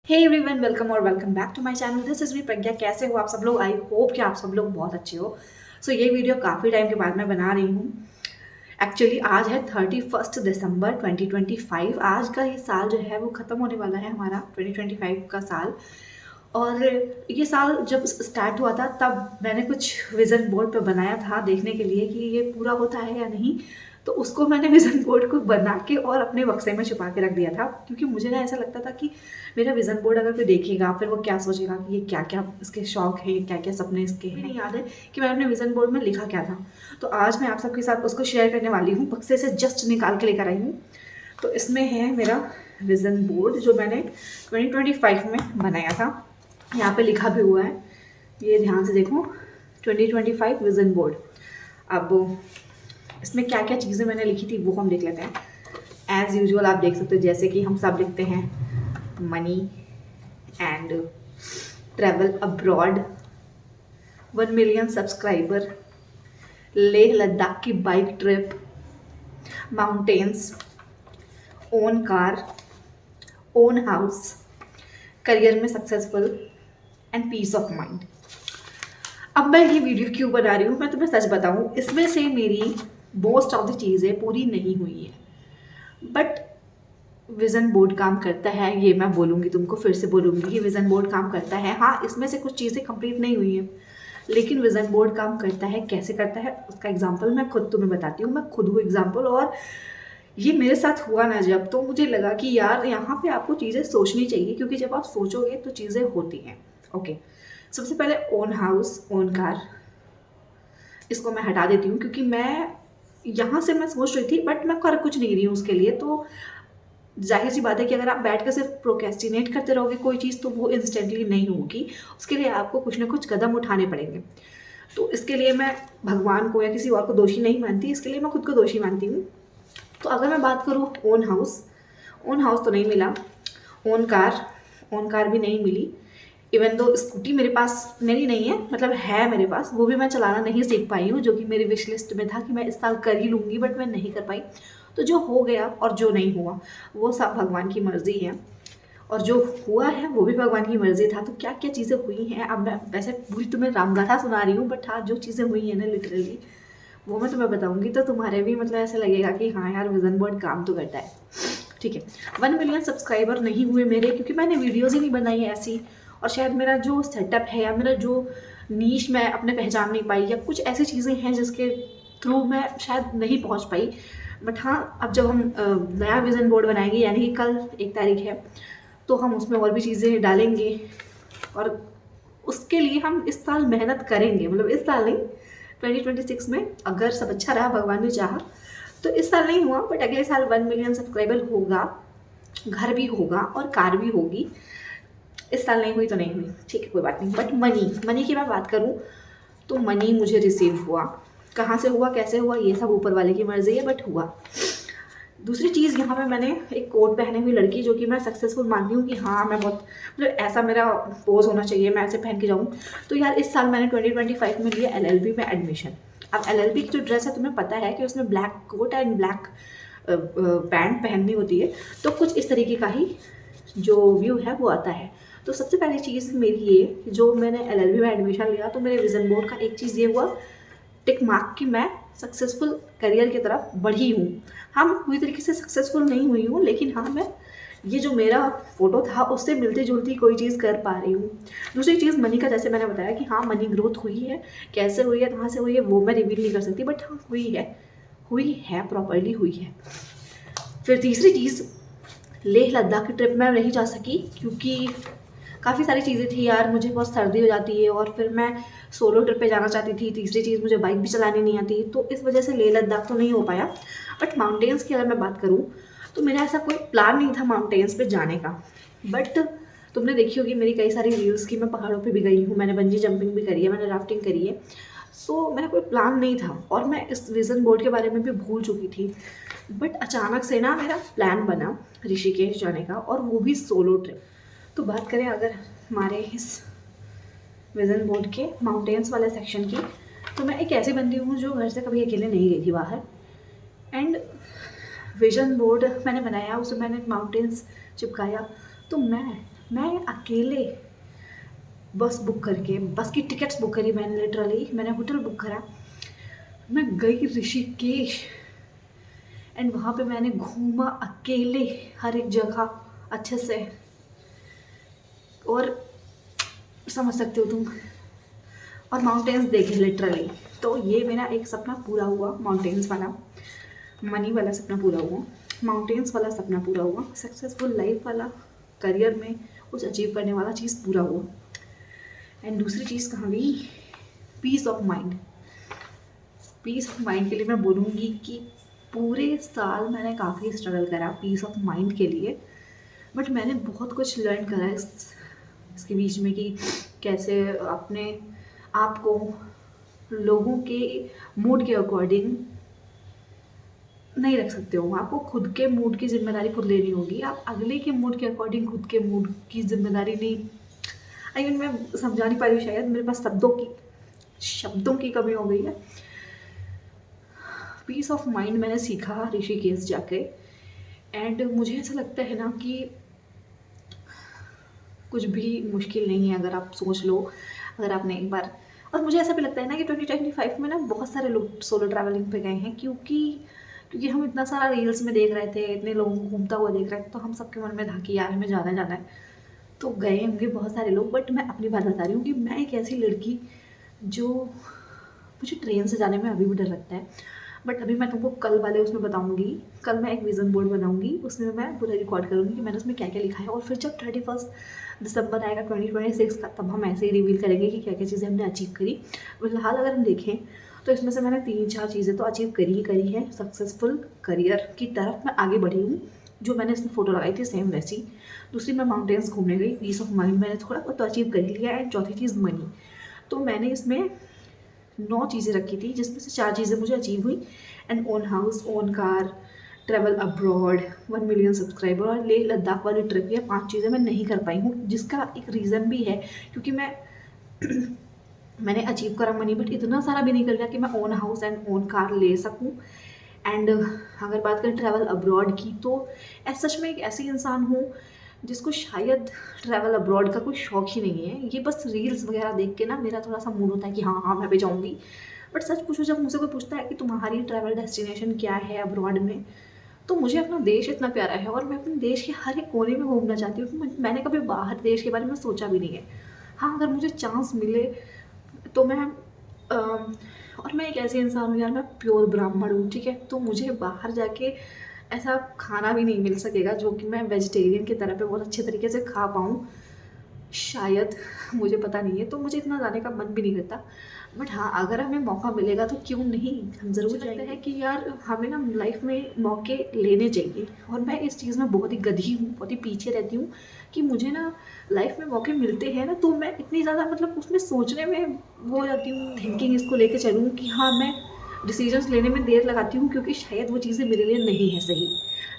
हे everyone, welcome और welcome back to my channel. This is me Pragya. कैसे हो आप सब लोग? आई होप कि आप सब लोग बहुत अच्छे हो। ये वीडियो काफ़ी टाइम के बाद मैं बना रही हूँ। एक्चुअली आज है 31 दिसंबर 2025। आज का ये साल जो है वो ख़त्म होने वाला है, हमारा 2025 का साल। और ये साल जब स्टार्ट हुआ था तब मैंने कुछ विज़न बोर्ड पे बनाया था देखने के लिए कि ये पूरा होता है या नहीं। तो उसको मैंने विज़न बोर्ड को बना के और अपने बक्से में छुपा के रख दिया था, क्योंकि मुझे ना ऐसा लगता था कि मेरा विज़न बोर्ड अगर कोई देखेगा फिर वो क्या सोचेगा कि ये क्या क्या इसके शौक है, क्या क्या सपने इसके हैं। नहीं याद है कि मैंने अपने विज़न बोर्ड में लिखा क्या था। तो आज मैं आप सबके साथ उसको शेयर करने वाली हूँ। बक्से से जस्ट निकाल के लेकर आई हूँ। तो इसमें है मेरा विज़न बोर्ड जो मैंने 2025 में बनाया था। यहाँ पे लिखा भी हुआ है, ये ध्यान से देखो, 2025 विज़न बोर्ड। अब इसमें क्या क्या चीज़ें मैंने लिखी थी वो हम देख लेते हैं। एज़ यूजुअल आप देख सकते हो, जैसे कि हम सब लिखते हैं money and travel abroad, 1 million subscriber, Leh Ladakh की bike trip, mountains, own car, own house, career में successful and peace of mind. अब मैं ये वीडियो क्यों बना रही हूँ, मैं तुम्हें सच बताऊँ, इसमें से मेरी मोस्ट ऑफ द चीज़ें पूरी नहीं हुई है। बट विज़न बोर्ड काम करता है, ये मैं बोलूँगी, तुमको फिर से बोलूँगी कि विज़न बोर्ड काम करता है। हाँ, इसमें से कुछ चीज़ें कंप्लीट नहीं हुई हैं, लेकिन विज़न बोर्ड काम करता है। कैसे करता है उसका एग्जांपल मैं खुद तुम्हें बताती हूँ। मैं खुद हूँ एग्जांपल, और ये मेरे साथ हुआ ना जब, तो मुझे लगा कि यार यहाँ पे आपको चीज़ें सोचनी चाहिए, क्योंकि जब आप सोचोगे तो चीज़ें होती हैं। ओके, सबसे पहले ओन हाउस ओन कार, इसको मैं हटा देती हूँ, क्योंकि मैं यहाँ से मैं सोच रही थी बट मैं कर कुछ नहीं रही हूँ उसके लिए। तो जाहिर सी बात है कि अगर आप बैठ कर सिर्फ प्रोक्रेस्टिनेट करते रहोगे कोई चीज़, तो वो इंस्टेंटली नहीं होगी। उसके लिए आपको कुछ ना कुछ कदम उठाने पड़ेंगे। तो इसके लिए मैं भगवान को या किसी और को दोषी नहीं मानती, इसके लिए मैं खुद को दोषी मानती हूँ। तो अगर मैं बात करूँ ओन हाउस तो नहीं मिला। ओन कार भी नहीं मिली। इवन दो स्कूटी मेरे पास मेरी नहीं है, मतलब है मेरे पास, वो भी मैं चलाना नहीं सीख पाई हूँ, जो कि मेरी विश लिस्ट में था कि मैं इस साल कर ही लूँगी, बट मैं नहीं कर पाई। तो जो हो गया और जो नहीं हुआ वो सब भगवान की मर्ज़ी है, और जो हुआ है वो भी भगवान की मर्ज़ी था। तो क्या क्या चीज़ें हुई हैं, अब मैं वैसे पूरी तुम्हें रामगाथा सुना रही हूँ, बट हाँ, जो चीज़ें हुई हैं ना लिटरली, वो मैं तुम्हें बताऊँगी, तो तुम्हारे भी मतलब ऐसा लगेगा कि हाँ यार, विज़न बोर्ड काम तो करता है। ठीक है, 1 मिलियन सब्सक्राइबर नहीं हुए मेरे, क्योंकि मैंने वीडियोज़ ही नहीं बनाई है ऐसी, और शायद मेरा जो सेटअप है या मेरा जो नीश मैं अपने पहचान नहीं पाई, या कुछ ऐसी चीज़ें हैं जिसके थ्रू मैं शायद नहीं पहुंच पाई। बट हाँ, अब जब हम नया विज़न बोर्ड बनाएंगे, यानी कि कल 1 तारीख है, तो हम उसमें और भी चीज़ें डालेंगे, और उसके लिए हम इस साल मेहनत करेंगे। मतलब इस साल नहीं, 2026 में अगर सब अच्छा रहा, भगवान ने चाहा, तो इस साल नहीं हुआ बट अगले साल 1 मिलियन सब्सक्राइबर होगा, घर भी होगा और कार भी होगी। इस साल नहीं हुई तो नहीं हुई, ठीक है, कोई बात नहीं। बट मनी की मैं बात करूँ तो मनी मुझे रिसीव हुआ। कहाँ से हुआ, कैसे हुआ, ये सब ऊपर वाले की मर्ज़ी है, बट हुआ। दूसरी चीज़, यहाँ पे मैंने एक कोट पहने हुई लड़की, जो कि मैं सक्सेसफुल मानती हूँ कि हाँ, मैं बहुत, मतलब ऐसा मेरा पोज होना चाहिए, मैं ऐसे पहन के जाऊँ। तो यार इस साल मैंने 2025 में लिया LLB में एडमिशन। अब LLB की जो ड्रेस है, तुम्हें पता है कि उसमें black coat and black pant पहननी होती है। तो कुछ इस तरीके का ही जो व्यू है वो आता है। तो सबसे पहली चीज़ मेरी ये कि जो मैंने LLB में एडमिशन लिया, तो मेरे विज़न बोर्ड का एक चीज़ ये हुआ, टिक मार्क, कि मैं सक्सेसफुल करियर की तरफ बढ़ी हूँ। हाँ, मैं पूरी तरीके से सक्सेसफुल नहीं हुई हूँ, लेकिन हाँ, मैं ये जो मेरा फोटो था उससे मिलती जुलती कोई चीज़ कर पा रही हूँ। दूसरी चीज़ मनी का, जैसे मैंने बताया कि हाँ, मनी ग्रोथ हुई है। कैसे हुई है, कहाँ से हुई है, वो मैं रिवील नहीं कर सकती, बट हाँ, हुई है, प्रॉपरली हुई है। फिर तीसरी चीज़, लेह लद्दाख की ट्रिप में नहीं जा सकी, क्योंकि काफ़ी सारी चीज़ें थी यार, मुझे बहुत सर्दी हो जाती है, और फिर मैं सोलो ट्रिप पे जाना चाहती थी। तीसरी चीज़, मुझे बाइक भी चलानी नहीं आती, तो इस वजह से लेह लद्दाख तो नहीं हो पाया। बट माउंटेन्स की अगर मैं बात करूँ, तो मेरा ऐसा कोई प्लान नहीं था माउंटेन्स पे जाने का। बट तुमने देखी होगी मेरी कई सारी रील्स की, मैं पहाड़ों पे भी गई हूँ, मैंने बंजी जंपिंग भी करी है, मैंने राफ्टिंग करी है। सो मेरा कोई प्लान नहीं था, और मैं इस विज़न बोर्ड के बारे में भी भूल चुकी थी। बट अचानक से ना मेरा प्लान बना ऋषिकेश जाने का, और वो भी सोलो ट्रिप। तो बात करें अगर हमारे इस विज़न बोर्ड के माउंटेन्स वाले सेक्शन की, तो मैं एक ऐसी बंदी हूँ जो घर से कभी अकेले नहीं गई थी बाहर। एंड विज़न बोर्ड मैंने बनाया, उसमें मैंने माउंटेन्स चिपकाया, तो मैं मैं अकेले बस बुक करके, बस की टिकट्स बुक करी मैंने, लिटरली मैंने होटल बुक करा, मैं गई ऋषिकेश एंड वहाँ पे मैंने घूमा अकेले हर एक जगह अच्छे से। और समझ सकते हो तुम, और माउंटेन्स देखे लिटरली। तो ये मेरा एक सपना पूरा हुआ, माउंटेन्स वाला, मनी वाला सपना पूरा हुआ, माउंटेन्स वाला सपना पूरा हुआ, सक्सेसफुल लाइफ वाला, करियर में कुछ अचीव करने वाला चीज़ पूरा हुआ। एंड दूसरी चीज़ कहाँ गई? Peace of mind. Peace of mind के लिए मैं बोलूँगी कि पूरे साल मैंने काफ़ी स्ट्रगल करा पीस ऑफ माइंड के लिए, बट मैंने बहुत कुछ लर्न करा इसके बीच में कि कैसे अपने आप को लोगों के मूड के अकॉर्डिंग नहीं रख सकते हो। आपको खुद के मूड की जिम्मेदारी खुद लेनी होगी। आप अगले के मूड के अकॉर्डिंग खुद के मूड की जिम्मेदारी नहीं, मैं समझा नहीं पा रही हूँ, शायद मेरे पास शब्दों की कमी हो गई है। पीस ऑफ माइंड मैंने सीखा ऋषिकेश जाके। एंड मुझे ऐसा लगता है ना कि कुछ भी मुश्किल नहीं है अगर आप सोच लो, अगर आपने एक बार। और मुझे ऐसा भी लगता है ना कि 2025 में ना बहुत सारे लोग सोलो ट्रैवलिंग पे गए हैं, क्योंकि हम इतना सारा रील्स में देख रहे थे, इतने लोगों को घूमता हुआ देख रहे थे, तो हम सबके मन में था कि यार हमें जाना है। तो गए होंगे बहुत सारे लोग, बट मैं अपनी बात बता रही हूँ कि मैं एक ऐसी लड़की जो, मुझे ट्रेन से जाने में अभी भी डर लगता है। बट अभी मैं तुमको कल वाले उसमें बताऊंगी, कल मैं एक विज़न बोर्ड बनाऊंगी, उसमें मैं पूरा रिकॉर्ड करूँगी कि मैंने उसमें क्या क्या लिखा है। और फिर जब 31 दिसंबर आएगा 2026 का, तब हम ऐसे ही रिवील करेंगे कि क्या क्या चीज़ें हमने अचीव करी। फिलहाल अगर हम देखें तो इसमें से मैंने 3-4 चीज़ें तो अचीव करी ही करी है। सक्सेसफुल करियर की तरफ मैं आगे बढ़ी हूँ, जो मैंने इसमें फ़ोटो लगाई थी सेम वैसी। दूसरी, मैं माउंटेन्स घूमने गई, पीस ऑफ माइंड मैंने थोड़ा बहुत तो अचीव कर लिया। एंड चौथी चीज़ मनी। तो मैंने इसमें 9 चीज़ें रखी थी, जिसमें से 4 चीज़ें मुझे अचीव हुई। And own house, own car, travel abroad, 1 million subscriber और लेह लद्दाख वाली ट्रिप, ये 5 चीज़ें मैं नहीं कर पाई हूँ, जिसका एक रीज़न भी है क्योंकि मैंने अचीव करा मनी, बट इतना सारा भी नहीं कर लिया कि मैं own house and own car ले सकूँ। एंड अगर बात करें ट्रैवल अब्रॉड की, तो सच में एक ऐसी इंसान हूँ जिसको शायद ट्रैवल अब्रॉड का कोई शौक ही नहीं है। ये बस रील्स वगैरह देख के ना मेरा थोड़ा सा मूड होता है कि हाँ मैं भी जाऊँगी। बट सच पूछो, जब मुझसे कोई पूछता है कि तुम्हारी ट्रैवल डेस्टिनेशन क्या है अब्रॉड में, तो मुझे अपना देश इतना प्यारा है और मैं अपने देश के हर एक कोने में घूमना चाहती हूँ। मैंने कभी बाहर देश के बारे में सोचा भी नहीं है। हाँ, अगर मुझे चांस मिले तो मैं और मैं एक ऐसी इंसान हूँ यार, मैं प्योर ब्राह्मण हूँ, ठीक है। तो मुझे बाहर जाके ऐसा खाना भी नहीं मिल सकेगा जो कि मैं वेजिटेरियन की तरह पे बहुत अच्छे तरीके से खा पाऊँ, शायद, मुझे पता नहीं है। तो मुझे इतना जाने का मन भी नहीं करता। बट हाँ, अगर हमें मौका मिलेगा तो क्यों नहीं, हम ज़रूर जाएंगे। है कि यार हमें ना लाइफ में मौके लेने चाहिए, और मैं इस चीज़ में बहुत ही गधी हूँ, बहुत ही पीछे रहती हूँ कि मुझे ना लाइफ में मौके मिलते हैं ना, तो मैं इतनी ज़्यादा मतलब उसमें सोचने में वो हो जाती हूँ, थिंकिंग इसको लेके चलूँ कि हाँ मैं डिसीजंस लेने में देर लगाती हूँ क्योंकि शायद वो चीज़ें मेरे लिए नहीं है सही।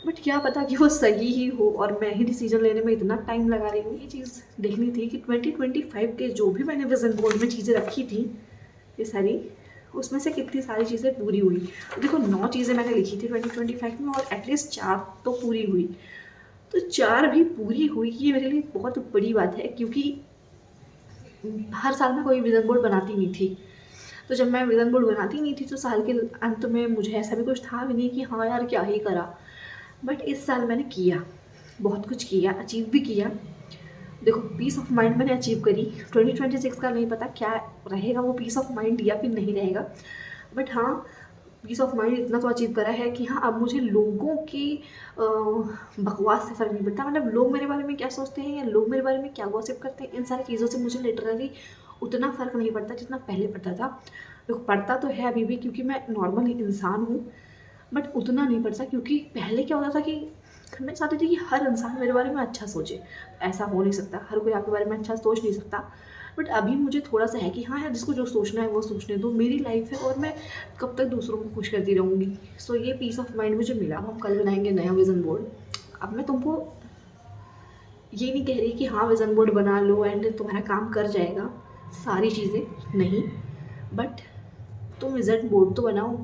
बट क्या पता कि वो सही ही हो और मैं ही डिसीजन लेने में इतना टाइम लगा रही हूँ। ये चीज़ देखनी थी कि 2025 के जो भी मैंने विजन बोर्ड में चीज़ें रखी थी, ये सारी, उसमें से कितनी सारी चीज़ें पूरी हुई। देखो 9 चीज़ें मैंने लिखी थी 2025 में, और एटलीस्ट 4 तो पूरी हुई। तो 4 भी पूरी हुई, ये मेरे लिए बहुत बड़ी बात है, क्योंकि हर साल मैं कोई विजन बोर्ड बनाती नहीं थी। तो जब मैं विजन बोर्ड बनाती नहीं थी तो साल के अंत में मुझे ऐसा भी कुछ था भी नहीं कि हाँ यार क्या ही करा। बट इस साल मैंने किया, बहुत कुछ किया, अचीव भी किया। देखो पीस ऑफ माइंड मैंने अचीव करी। 2026 का नहीं पता क्या रहेगा वो पीस ऑफ माइंड या फिर नहीं रहेगा, बट हाँ पीस ऑफ माइंड इतना तो अचीव करा है कि हाँ अब मुझे लोगों की बकवास से फ़र्क नहीं पड़ता। मतलब लोग मेरे बारे में क्या सोचते हैं या लोग मेरे बारे में क्या गॉसिप करते हैं, इन सारी चीज़ों से मुझे लिटरली उतना फ़र्क नहीं पड़ता जितना पहले पड़ता था। देखो पड़ता तो है अभी भी, क्योंकि मैं नॉर्मल इंसान हूँ, बट उतना नहीं पड़ता। क्योंकि पहले क्या होता था कि मैं चाहती थी कि हर इंसान मेरे बारे में अच्छा सोचे। ऐसा हो नहीं सकता, हर कोई आपके बारे में अच्छा सोच नहीं सकता। बट अभी मुझे थोड़ा सा है कि हाँ यार, जिसको जो सोचना है वो सोचने दो, मेरी लाइफ है और मैं कब तक दूसरों को खुश करती रहूँगी। सो ये पीस ऑफ माइंड मुझे मिला। हम कल बनाएंगे नया विज़न बोर्ड। अब मैं तुमको ये नहीं कह रही कि हाँ विज़न बोर्ड बना लो एंड तुम्हारा काम कर जाएगा सारी चीज़ें, नहीं, बट तुम विज़न बोर्ड तो बनाओ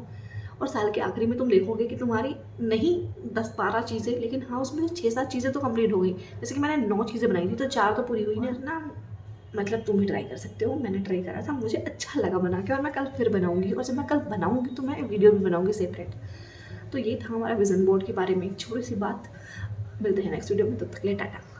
और साल के आखिरी में तुम देखोगे कि तुम्हारी नहीं 10-12 चीज़ें, लेकिन हाँ उसमें 6-7 चीज़ें तो कंप्लीट हो गई। जैसे कि मैंने 9 चीज़ें बनाई थी तो 4 तो पूरी हुई ना। मतलब तुम भी ट्राई कर सकते हो, मैंने ट्राई करा था, मुझे अच्छा लगा बना के, और मैं कल फिर बनाऊंगी, और जब मैं कल बनाऊंगी तो मैं वीडियो भी बनाऊंगी सेपरेट। तो ये था हमारा विजन बोर्ड के बारे में एक छोटी सी बात। मिलते हैं नेक्स्ट वीडियो में, तब तक के लिए टाटा।